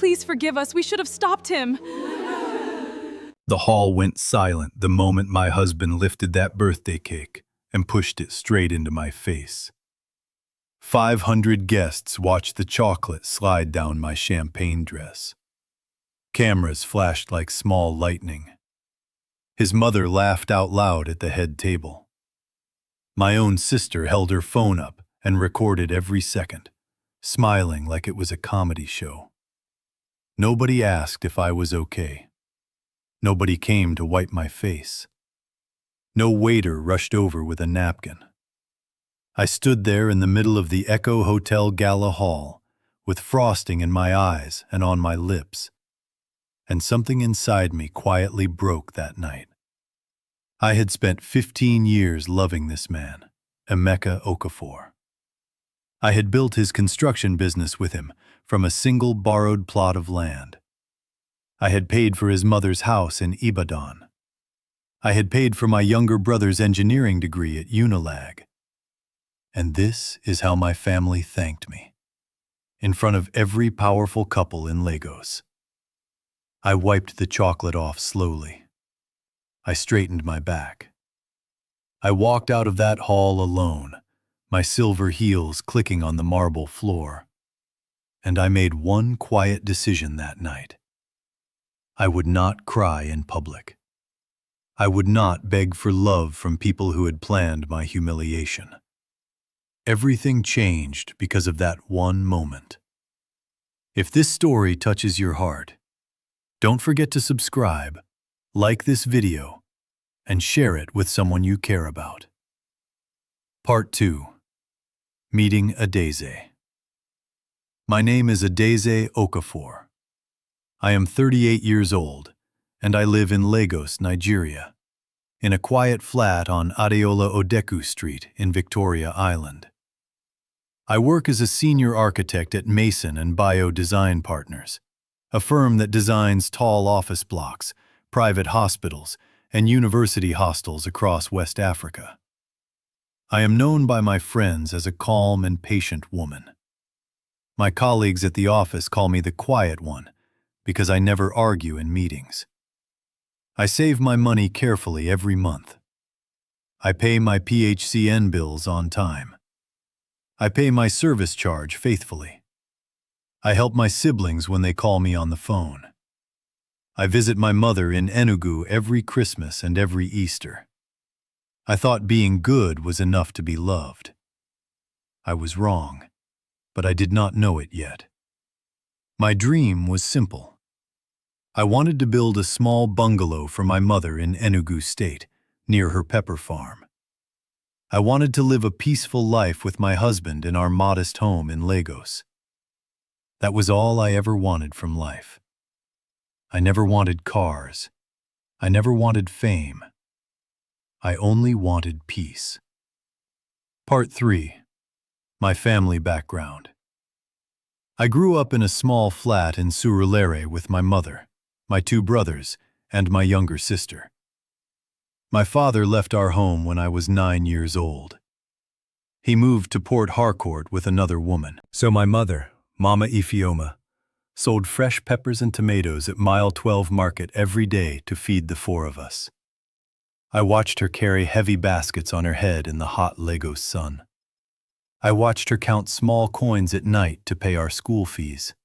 Please forgive us. We should have stopped him. The hall went silent the moment my husband lifted that birthday cake and pushed it straight into my face. 500 guests watched the chocolate slide down my champagne dress. Cameras flashed like small lightning. His mother laughed out loud at the head table. My own sister held her phone up and recorded every second, smiling like it was a comedy show. Nobody asked if I was okay. Nobody came to wipe my face. No waiter rushed over with a napkin. I stood there in the middle of the Echo Hotel Gala Hall, with frosting in my eyes and on my lips, and something inside me quietly broke that night. I had spent 15 years loving this man, Emeka Okafor. I had built his construction business with him from a single borrowed plot of land. I had paid for his mother's house in Ibadan. I had paid for my younger brother's engineering degree at Unilag. And this is how my family thanked me, in front of every powerful couple in Lagos. I wiped the chocolate off slowly. I straightened my back. I walked out of that hall alone, my silver heels clicking on the marble floor. And I made one quiet decision that night. I would not cry in public. I would not beg for love from people who had planned my humiliation. Everything changed because of that one moment. If this story touches your heart, don't forget to subscribe, like this video, and share it with someone you care about. Part 2. Meeting Adeze. My name is Adeze Okafor. I am 38 years old, and I live in Lagos, Nigeria, in a quiet flat on Adeola Odeku Street in Victoria Island. I work as a senior architect at Mason and Bio Design Partners, a firm that designs tall office blocks, private hospitals, and university hostels across West Africa. I am known by my friends as a calm and patient woman. My colleagues at the office call me the quiet one because I never argue in meetings. I save my money carefully every month. I pay my PHCN bills on time. I pay my service charge faithfully. I help my siblings when they call me on the phone. I visit my mother in Enugu every Christmas and every Easter. I thought being good was enough to be loved. I was wrong, but I did not know it yet. My dream was simple. I wanted to build a small bungalow for my mother in Enugu State, near her pepper farm. I wanted to live a peaceful life with my husband in our modest home in Lagos. That was all I ever wanted from life. I never wanted cars. I never wanted fame. I only wanted peace. Part 3. My family background. I grew up in a small flat in Surulere with my mother, my 2 brothers, and my younger sister. My father left our home when I was 9 years old. He moved to Port Harcourt with another woman. So my mother, Mama Ifioma, sold fresh peppers and tomatoes at Mile 12 Market every day to feed the 4 of us. I watched her carry heavy baskets on her head in the hot Lagos sun. I watched her count small coins at night to pay our school fees.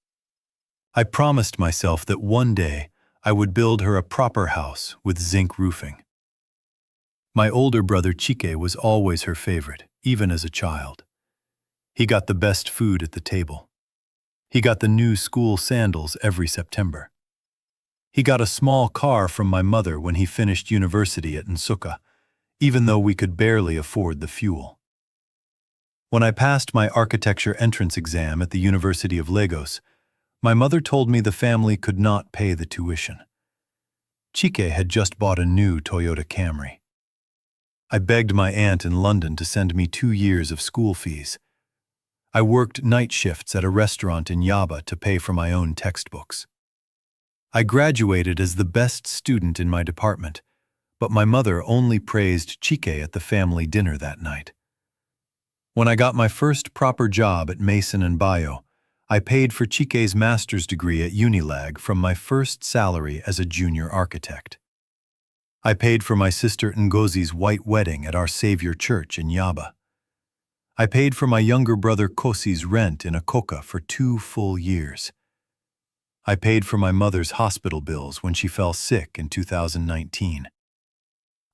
I promised myself that one day I would build her a proper house with zinc roofing. My older brother Chike was always her favorite, even as a child. He got the best food at the table. He got the new school sandals every September. He got a small car from my mother when he finished university at Nsukka, even though we could barely afford the fuel. When I passed my architecture entrance exam at the University of Lagos, my mother told me the family could not pay the tuition. Chike had just bought a new Toyota Camry. I begged my aunt in London to send me 2 years of school fees. I worked night shifts at a restaurant in Yaba to pay for my own textbooks. I graduated as the best student in my department, but my mother only praised Chike at the family dinner that night. When I got my first proper job at Mason and Bio, I paid for Chike's master's degree at Unilag from my first salary as a junior architect. I paid for my sister Ngozi's white wedding at Our Savior Church in Yaba. I paid for my younger brother Kosi's rent in Akoka for 2 full years. I paid for my mother's hospital bills when she fell sick in 2019.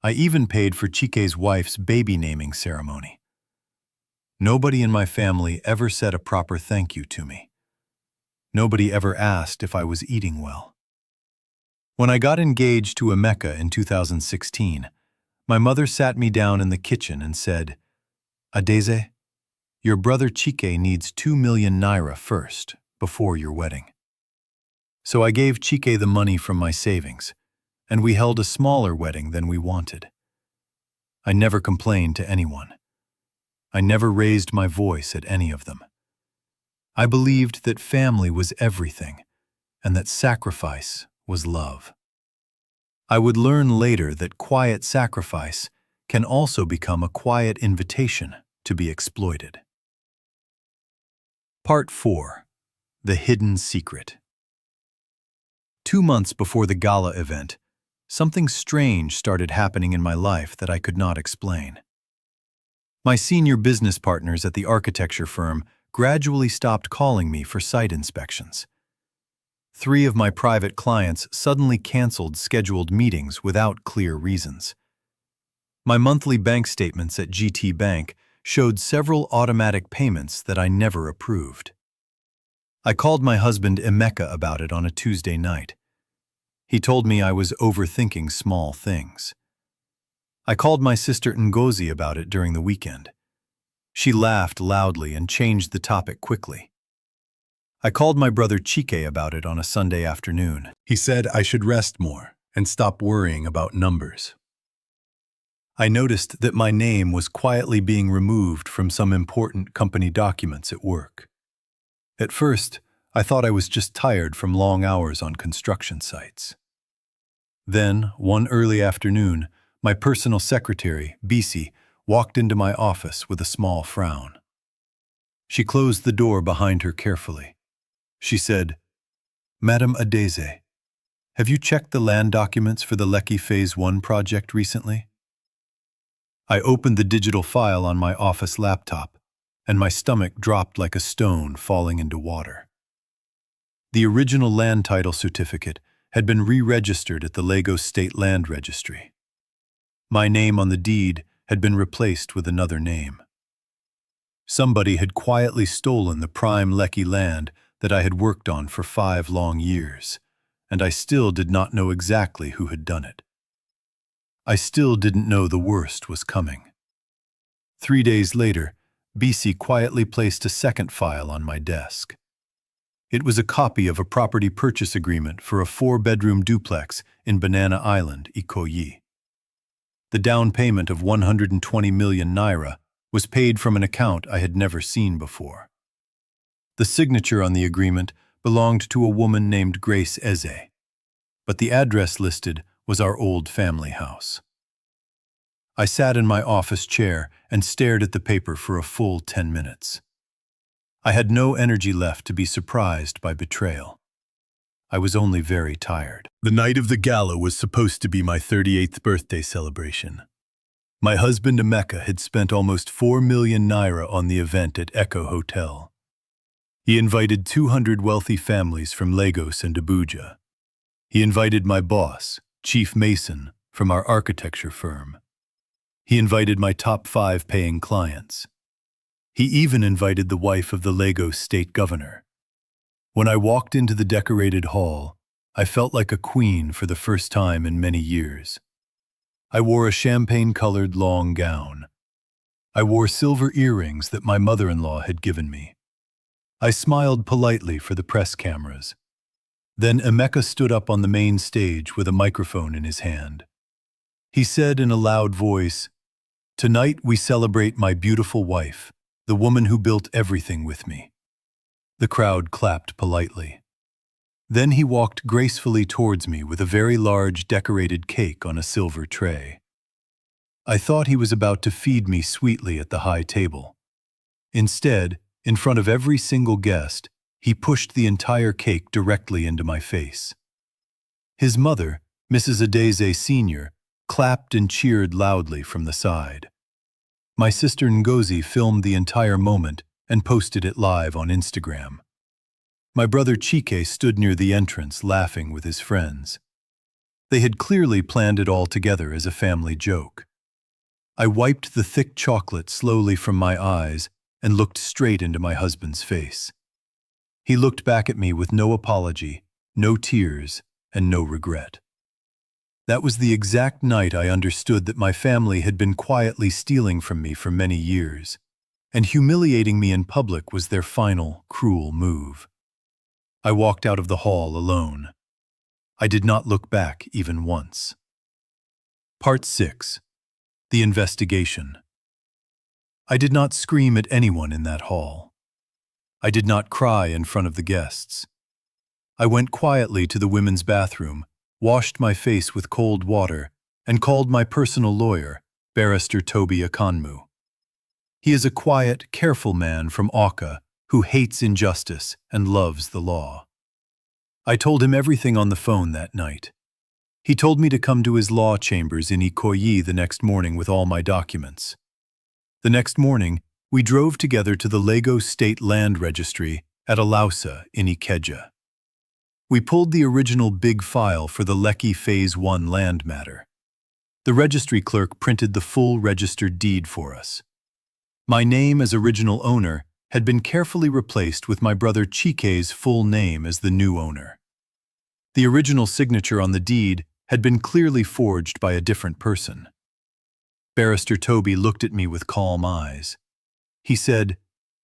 I even paid for Chike's wife's baby naming ceremony. Nobody in my family ever said a proper thank you to me. Nobody ever asked if I was eating well. When I got engaged to Emeka in 2016, my mother sat me down in the kitchen and said, "Adeze, your brother Chike needs 2 million naira first, before your wedding." So I gave Chike the money from my savings, and we held a smaller wedding than we wanted. I never complained to anyone. I never raised my voice at any of them. I believed that family was everything, and that sacrifice was love. I would learn later that quiet sacrifice can also become a quiet invitation to be exploited. Part 4. The Hidden Secret. 2 months before the Gala event, something strange started happening in my life that I could not explain. My senior business partners at the architecture firm gradually stopped calling me for site inspections. 3 of my private clients suddenly canceled scheduled meetings without clear reasons. My monthly bank statements at GT Bank showed several automatic payments that I never approved. I called my husband Emeka about it on a Tuesday night. He told me I was overthinking small things. I called my sister Ngozi about it during the weekend. She laughed loudly and changed the topic quickly. I called my brother Chike about it on a Sunday afternoon. He said I should rest more and stop worrying about numbers. I noticed that my name was quietly being removed from some important company documents at work. At first, I thought I was just tired from long hours on construction sites. Then, one early afternoon, my personal secretary, Bisi, walked into my office with a small frown. She closed the door behind her carefully. She said, "Madam Adeze, have you checked the land documents for the Lekki Phase 1 project recently?" I opened the digital file on my office laptop, and my stomach dropped like a stone falling into water. The original land title certificate had been re-registered at the Lagos State Land Registry. My name on the deed had been replaced with another name. Somebody had quietly stolen the prime Lekki land that I had worked on for 5 long years, and I still did not know exactly who had done it. I still didn't know the worst was coming. 3 days later, Bisi quietly placed a second file on my desk. It was a copy of a property purchase agreement for a 4-bedroom duplex in Banana Island, Ikoyi. The down payment of 120 million naira was paid from an account I had never seen before. The signature on the agreement belonged to a woman named Grace Eze, but the address listed was our old family house. I sat in my office chair and stared at the paper for a full 10 minutes. I had no energy left to be surprised by betrayal. I was only very tired. The night of the gala was supposed to be my 38th birthday celebration. My husband Emeka had spent almost 4 million naira on the event at Echo Hotel. He invited 200 wealthy families from Lagos and Abuja. He invited my boss, Chief Mason, from our architecture firm. He invited my top 5 paying clients. He even invited the wife of the Lagos state governor. When I walked into the decorated hall, I felt like a queen for the first time in many years. I wore a champagne-colored long gown. I wore silver earrings that my mother-in-law had given me. I smiled politely for the press cameras. Then Emeka stood up on the main stage with a microphone in his hand. He said in a loud voice, "Tonight we celebrate my beautiful wife, the woman who built everything with me." The crowd clapped politely. Then he walked gracefully towards me with a very large decorated cake on a silver tray. I thought he was about to feed me sweetly at the high table. Instead, in front of every single guest, He pushed the entire cake directly into my face. His mother, Mrs. Adeze Sr., clapped and cheered loudly from the side. My sister Ngozi filmed the entire moment and posted it live on Instagram. My brother Chike stood near the entrance laughing with his friends. They had clearly planned it all together as a family joke. I wiped the thick chocolate slowly from my eyes and looked straight into my husband's face. He looked back at me with no apology, no tears, and no regret. That was the exact night I understood that my family had been quietly stealing from me for many years, and humiliating me in public was their final, cruel move. I walked out of the hall alone. I did not look back even once. Part 6. The Investigation. I did not scream at anyone in that hall. I did not cry in front of the guests. I went quietly to the women's bathroom, washed my face with cold water, and called my personal lawyer, Barrister Toby Akanmu. He is a quiet, careful man from Awka who hates injustice and loves the law. I told him everything on the phone that night. He told me to come to his law chambers in Ikoyi the next morning with all my documents. The next morning, we drove together to the Lagos State Land Registry at Alausa in Ikeja. We pulled the original big file for the Lekki Phase 1 land matter. The registry clerk printed the full registered deed for us. My name as original owner had been carefully replaced with my brother Chike's full name as the new owner. The original signature on the deed had been clearly forged by a different person. Barrister Toby looked at me with calm eyes. He said,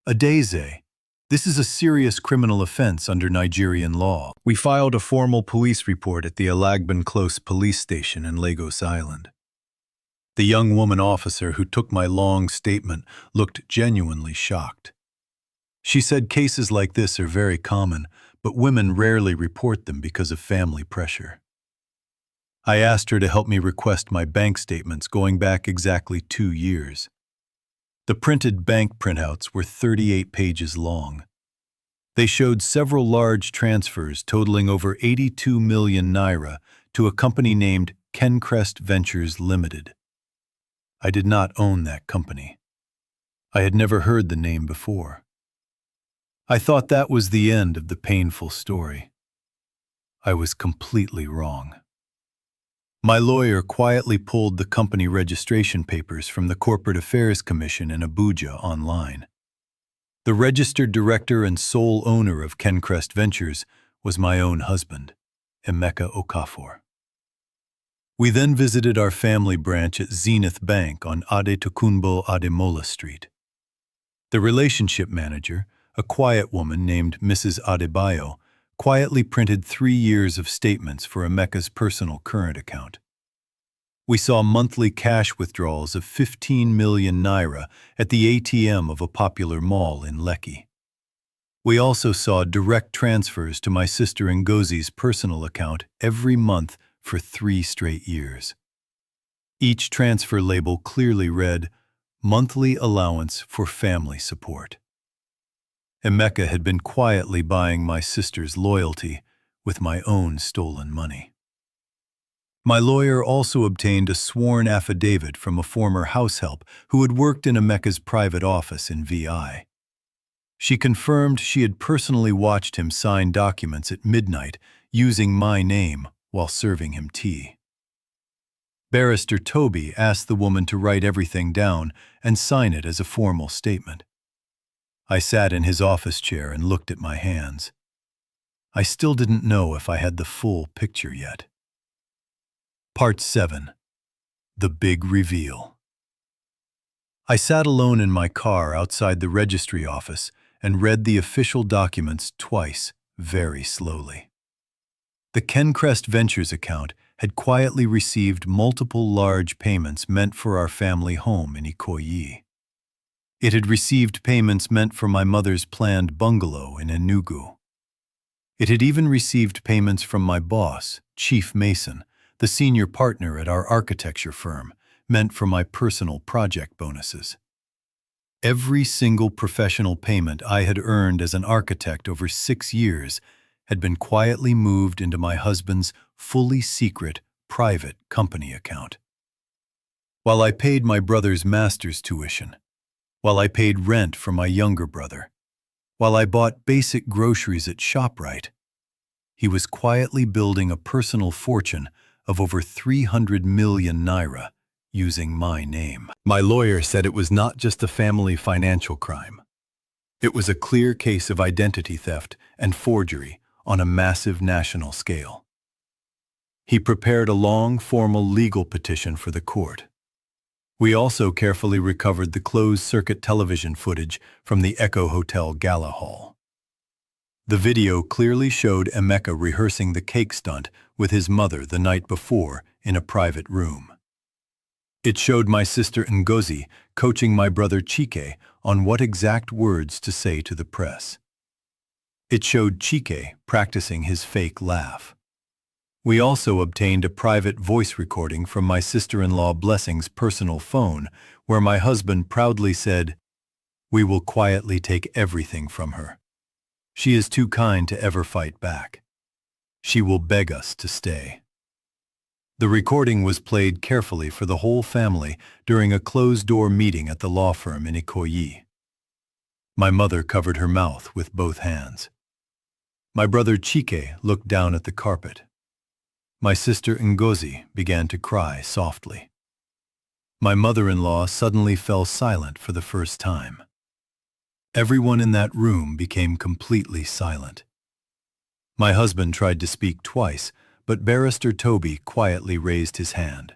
"Adeze, this is a serious criminal offense under Nigerian law." We filed a formal police report at the Alagbin Close police station in Lagos Island. The young woman officer who took my long statement looked genuinely shocked. She said cases like this are very common, but women rarely report them because of family pressure. I asked her to help me request my bank statements going back exactly 2 years. The printed bank printouts were 38 pages long. They showed several large transfers totaling over 82 million naira to a company named Kencrest Ventures Limited. I did not own that company. I had never heard the name before. I thought that was the end of the painful story. I was completely wrong. My lawyer quietly pulled the company registration papers from the Corporate Affairs Commission in Abuja online. The registered director and sole owner of Kencrest Ventures was my own husband, Emeka Okafor. We then visited our family branch at Zenith Bank on Adetokunbo Ademola Street. The relationship manager, a quiet woman named Mrs. Adebayo, quietly printed 3 years of statements for Emeka's personal current account. We saw monthly cash withdrawals of 15 million naira at the ATM of a popular mall in Lekki. We also saw direct transfers to my sister Ngozi's personal account every month for 3 straight years. Each transfer label clearly read, "Monthly allowance for family support." Emeka had been quietly buying my sister's loyalty with my own stolen money. My lawyer also obtained a sworn affidavit from a former house help who had worked in Emeka's private office in VI. She confirmed she had personally watched him sign documents at midnight using my name while serving him tea. Barrister Toby asked the woman to write everything down and sign it as a formal statement. I sat in his office chair and looked at my hands. I still didn't know if I had the full picture yet. Part 7. The Big Reveal. I sat alone in my car outside the registry office and read the official documents twice, very slowly. The Kencrest Ventures account had quietly received multiple large payments meant for our family home in Ikoyi. It had received payments meant for my mother's planned bungalow in Enugu. It had even received payments from my boss, Chief Mason, the senior partner at our architecture firm, meant for my personal project bonuses. Every single professional payment I had earned as an architect over 6 years had been quietly moved into my husband's fully secret, private company account. While I paid my brother's master's tuition, while I paid rent for my younger brother, while I bought basic groceries at ShopRite, he was quietly building a personal fortune of over 300 million naira using my name. My lawyer said it was not just a family financial crime. It was a clear case of identity theft and forgery on a massive national scale. He prepared a long, formal legal petition for the court. We also carefully recovered the closed-circuit television footage from the Echo Hotel Gala Hall. The video clearly showed Emeka rehearsing the cake stunt with his mother the night before in a private room. It showed my sister Ngozi coaching my brother Chike on what exact words to say to the press. It showed Chike practicing his fake laugh. We also obtained a private voice recording from my sister-in-law Blessing's personal phone where my husband proudly said, "We will quietly take everything from her. She is too kind to ever fight back. She will beg us to stay." The recording was played carefully for the whole family during a closed-door meeting at the law firm in Ikoyi. My mother covered her mouth with both hands. My brother Chike looked down at the carpet. My sister Ngozi began to cry softly. My mother-in-law suddenly fell silent for the first time. Everyone in that room became completely silent. My husband tried to speak twice, but Barrister Toby quietly raised his hand.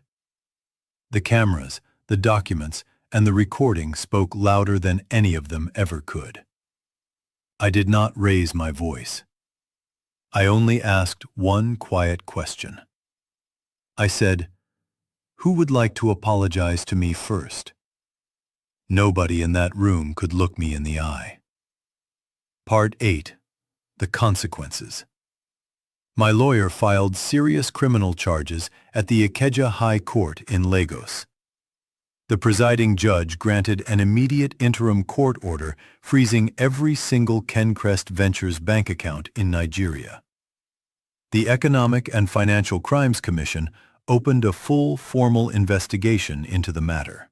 The cameras, the documents, and the recording spoke louder than any of them ever could. I did not raise my voice. I only asked one quiet question. I said, "Who would like to apologize to me first?" Nobody in that room could look me in the eye. Part 8. The Consequences. My lawyer filed serious criminal charges at the Ikeja High Court in Lagos. The presiding judge granted an immediate interim court order freezing every single Kencrest Ventures bank account in Nigeria. The Economic and Financial Crimes Commission opened a full formal investigation into the matter.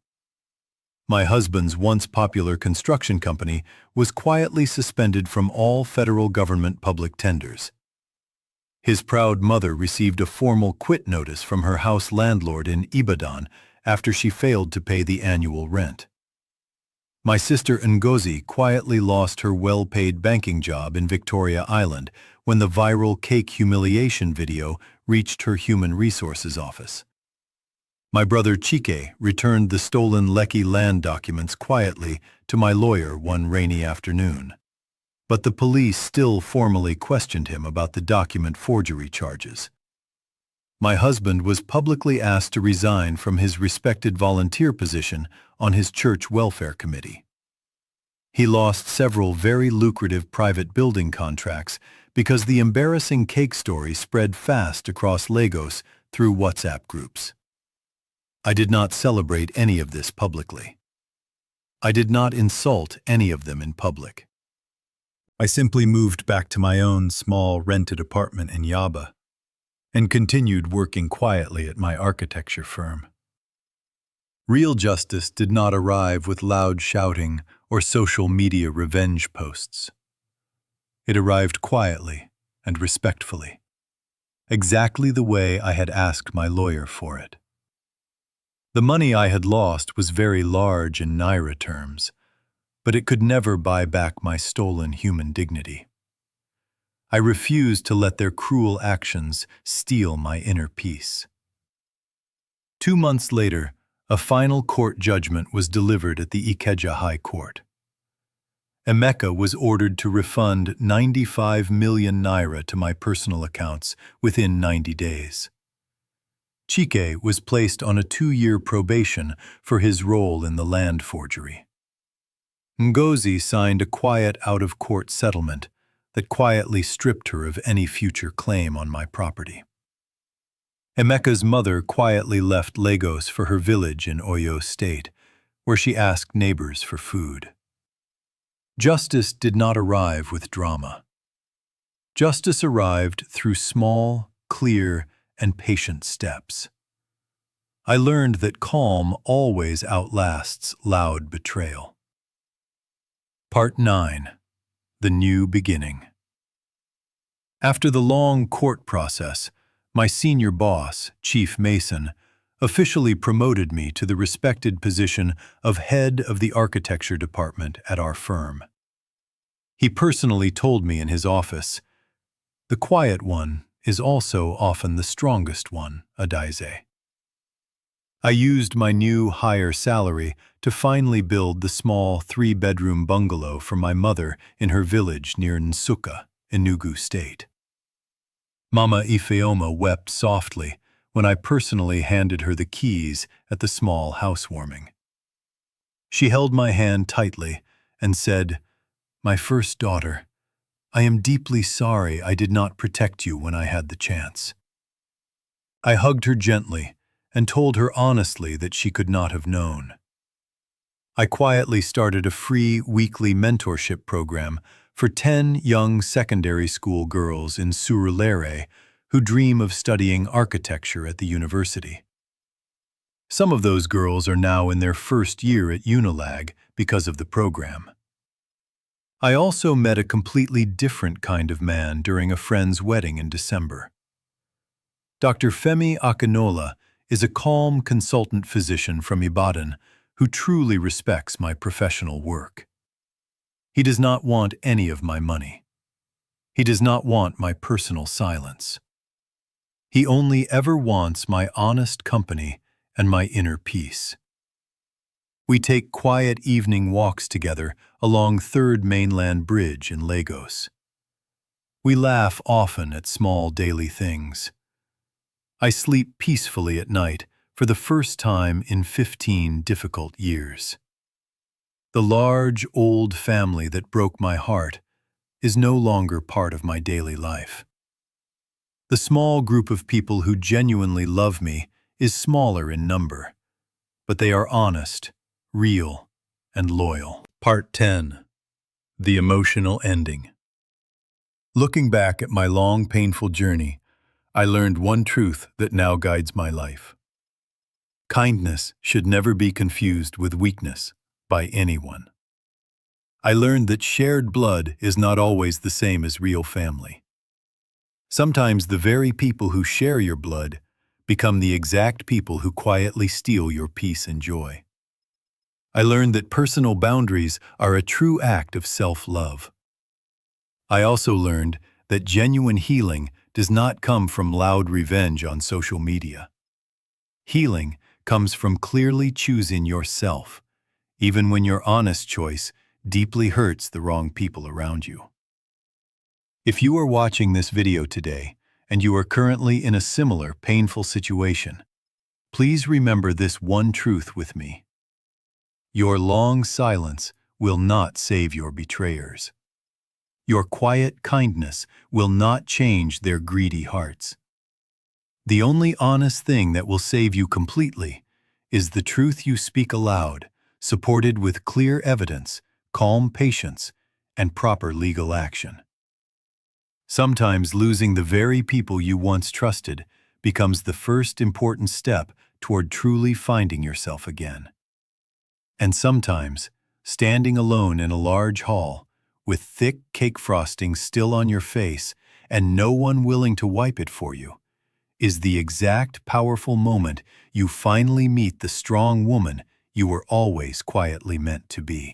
My husband's once popular construction company was quietly suspended from all federal government public tenders. His proud mother received a formal quit notice from her house landlord in Ibadan after she failed to pay the annual rent. My sister Ngozi quietly lost her well-paid banking job in Victoria Island when the viral cake humiliation video reached her human resources office. My brother Chike returned the stolen Lekki land documents quietly to my lawyer one rainy afternoon. But the police still formally questioned him about the document forgery charges. My husband was publicly asked to resign from his respected volunteer position on his church welfare committee. He lost several very lucrative private building contracts because the embarrassing cake story spread fast across Lagos through WhatsApp groups. I did not celebrate any of this publicly. I did not insult any of them in public. I simply moved back to my own small rented apartment in Yaba and continued working quietly at my architecture firm. Real justice did not arrive with loud shouting or social media revenge posts. It arrived quietly and respectfully, exactly the way I had asked my lawyer for it. The money I had lost was very large in naira terms, but it could never buy back my stolen human dignity. I refused to let their cruel actions steal my inner peace. 2 months later, a final court judgment was delivered at the Ikeja High Court. Emeka was ordered to refund 95 million naira to my personal accounts within 90 days. Chike was placed on a 2-year probation for his role in the land forgery. Ngozi signed a quiet out-of-court settlement that quietly stripped her of any future claim on my property. Emeka's mother quietly left Lagos for her village in Oyo State, where she asked neighbors for food. Justice did not arrive with drama. Justice arrived through small, clear, and patient steps. I learned that calm always outlasts loud betrayal. Part 9. The New Beginning. After the long court process, my senior boss, Chief Mason, officially promoted me to the respected position of head of the architecture department at our firm. He personally told me in his office, "The quiet one is also often the strongest one, Adaize." I used my new higher salary to finally build the small 3-bedroom bungalow for my mother in her village near Nsukka, Enugu State. Mama Ifeoma wept softly when I personally handed her the keys at the small housewarming. She held my hand tightly and said, "My first daughter, I am deeply sorry I did not protect you when I had the chance." I hugged her gently and told her honestly that she could not have known. I quietly started a free weekly mentorship program for 10 young secondary school girls in Surulere who dream of studying architecture at the university. Some of those girls are now in their first year at Unilag because of the program. I also met a completely different kind of man during a friend's wedding in December. Dr. Femi Akinola is a calm consultant physician from Ibadan who truly respects my professional work. He does not want any of my money. He does not want my personal silence. He only ever wants my honest company and my inner peace. We take quiet evening walks together along 3rd Mainland Bridge in Lagos. We laugh often at small daily things. I sleep peacefully at night for the first time in 15 difficult years. The large, old family that broke my heart is no longer part of my daily life. The small group of people who genuinely love me is smaller in number, but they are honest, real, and loyal. Part 10. The Emotional Ending. Looking back at my long, painful journey, I learned one truth that now guides my life. Kindness should never be confused with weakness by anyone. I learned that shared blood is not always the same as real family. Sometimes the very people who share your blood become the exact people who quietly steal your peace and joy. I learned that personal boundaries are a true act of self-love. I also learned that genuine healing does not come from loud revenge on social media. Healing comes from clearly choosing yourself, even when your honest choice deeply hurts the wrong people around you. If you are watching this video today and you are currently in a similar painful situation, please remember this one truth with me. Your long silence will not save your betrayers. Your quiet kindness will not change their greedy hearts. The only honest thing that will save you completely is the truth you speak aloud, supported with clear evidence, calm patience, and proper legal action. Sometimes losing the very people you once trusted becomes the first important step toward truly finding yourself again. And sometimes, standing alone in a large hall, with thick cake frosting still on your face and no one willing to wipe it for you, is the exact powerful moment you finally meet the strong woman you were always quietly meant to be.